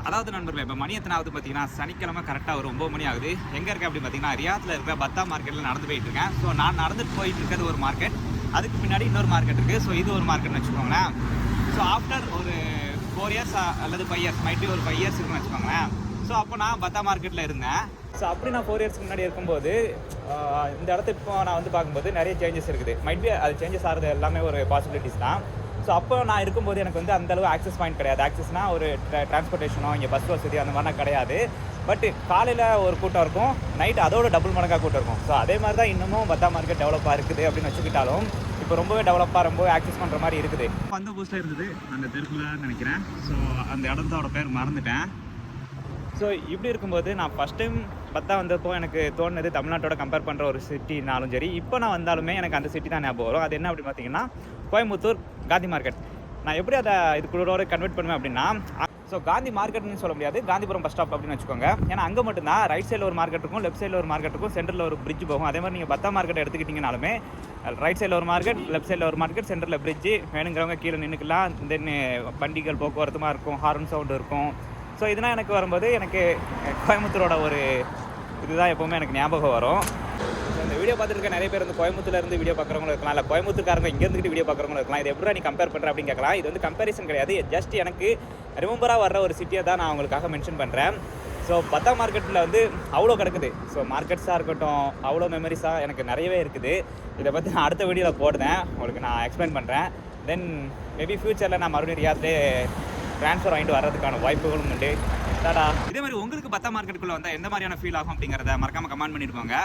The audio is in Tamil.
அதாவது நண்பர்களே, இப்போ மணி எத்தனை ஆகுது பார்த்தீங்கன்னா, சனிக்கிழமை கரெக்டாக ஒரு 9 மணி ஆகுது. எங்கே இருக்கேன் அப்படின்னு பார்த்தீங்கன்னா, ரியாத்தில் இருக்கிற பத்தா மார்க்கெட்டில் நடந்து போயிட்டு இருக்கேன். ஸோ நான் நடந்துட்டு போயிட்டு இருக்கிறது ஒரு மார்க்கெட், அதுக்கு பின்னாடி இன்னொரு மார்க்கெட் இருக்குது. ஸோ இது ஒரு மார்க்கெட்னு வச்சுக்கோங்களேன். ஸோ ஆஃப்டர் ஒரு 4 இயர்ஸ் அல்லது 5 இயர்ஸ், மைட்லி ஒரு 5 இயர்ஸ் இருக்குன்னு வச்சுக்கோங்களேன். ஸோ அப்போ நான் பத்தா மார்க்கெட்டில் இருந்தேன். ஸோ அப்படி நான் 4 இயர்ஸ்க்கு முன்னாடி இருக்கும்போது இந்த இடத்த இப்போ நான் வந்து பார்க்கும்போது நிறைய சேஞ்சஸ் இருக்குது. மைட்பி அது சேஞ்சஸ் ஆகிறது எல்லாமே ஒரு பாசிபிலிட்டிஸ் தான். ஸோ அப்போ நான் இருக்கும்போது எனக்கு வந்து அந்தளவு ஆக்சஸ் பாயிண்ட் கிடையாது. ஆக்சஸ்னால் ஒரு டிரான்ஸ்போர்ட்டேஷனோ இங்கே பஸ் வசதி அந்த மாதிரிலாம் கிடையாது. பட் காலையில் ஒரு கூட்டம் இருக்கும், நைட் அதோட டபுள் மடங்காக கூட்டம் இருக்கும். ஸோ அதே மாதிரி தான் இன்னமும் பத்தா மார்க்கெட் டெவலப்பாக இருக்குது அப்படின்னு வச்சுக்கிட்டாலும் இப்போ ரொம்பவே டெவலப்பாக ரொம்பவே ஆக்சஸ் பண்ணுற மாதிரி இருக்குது. அந்த பூஸ்டில் இருந்தது அந்த தெருக்குள்ள நினைக்கிறேன். ஸோ அந்த இடத்தோட பேர் மறந்துட்டேன். ஸோ இப்படி இருக்கும்போது நான் ஃபஸ்ட் டைம் பத்தா வந்தப்போ எனக்கு தோணுது தமிழ்நாட்டோட கம்பேர் பண்ணுற ஒரு சிட்டினாலும் சரி, இப்போ நான் வந்தாலுமே எனக்கு அந்த சிட்டி தான் ஞாபகம் வரும். அது என்ன அப்படின்னு பார்த்தீங்கன்னா, கோயம்புத்தூர் காந்தி மார்க்கெட். நான் எப்படி அதை இதுக்குள்ளோட கன்வெர்ட் பண்ணுவேன் அப்படின்னா, ஸோ காந்தி மார்க்கெட்னு சொல்ல முடியாது, காந்திபுரம் பஸ் ஸ்டாப் அப்படின்னு வச்சுக்கோங்க. ஏன்னா அங்கே மட்டும்தான் ரைட் சைடில் ஒரு மார்க்கெட் இருக்கும், லெஃப்ட் சைடில் ஒரு மார்க்கெட் இருக்கும், சென்டரில் ஒரு பிரிட்ஜ் போகும். அதே மாதிரி நீங்கள் பத்தா மார்க்கெட் எடுத்துக்கிட்டிங்கனாலுமே ரைட் சைடில் ஒரு மார்க்கெட், லெஃப்ட் சைடில் ஒரு மார்க்கெட், சென்டரில் பிரிட்ஜ், வேணுங்கிறவங்க கீழே நின்றுக்கலாம். தென் வண்டிகள் போக்குவரத்துமாக இருக்கும், ஹார்ன் சவுண்டு இருக்கும். ஸோ இதெல்லாம் எனக்கு வரும்போது எனக்கு கோயம்புத்தூரோட ஒரு இதுதான் எப்போவுமே எனக்கு ஞாபகம் வரும். இந்த வீடியோ பார்த்துருக்க நிறைய பேர் வந்து கோயம்புத்தூர்லேருந்து வீடியோ பார்க்குறவங்களும் இருக்கலாம், இல்லை கோயம்புத்தூர்காரங்க இங்கே இருந்துட்டு வீடியோ பார்க்குறவங்களும் இருக்கலாம். இது எப்படி நீ கம்பேர் பண்ணுற அப்படின்னு கேட்கலாம். இது வந்து கம்பேரிசன் கிடையாது, ஜஸ்ட் எனக்கு ரிமெம்பராக வர்ற ஒரு சிட்டியை தான் நான் உங்களுக்காக மென்ஷன் பண்ணுறேன். ஸோ பத்தா மார்க்கெட்டில் வந்து அவ்வளோ கிடக்குது. ஸோ மார்க்கெட்ஸாக இருக்கட்டும், அவ்வளோ மெமரிஸாக எனக்கு நிறையவே இருக்குது. இதை பற்றி நான் அடுத்த வீடியோவில் போடுறேன், உங்களுக்கு நான் எக்ஸ்பிளைன் பண்ணுறேன். தென் மேபி ஃப்யூச்சரில் நான் மறுபடியும் ரியாத்லே ட்ரான்ஸ்ஃபர் வாங்கிட்டு வர்றதுக்கான வாய்ப்புகளும் உண்டு. இதே மாதிரி உங்களுக்கு பத்தா மார்க்கெட்டுக்குள்ளே வந்தால் எந்த மாதிரியான ஃபீல் ஆகும் அப்படிங்கிறத மறக்காமல் கமெண்ட் பண்ணியிருக்கோங்க.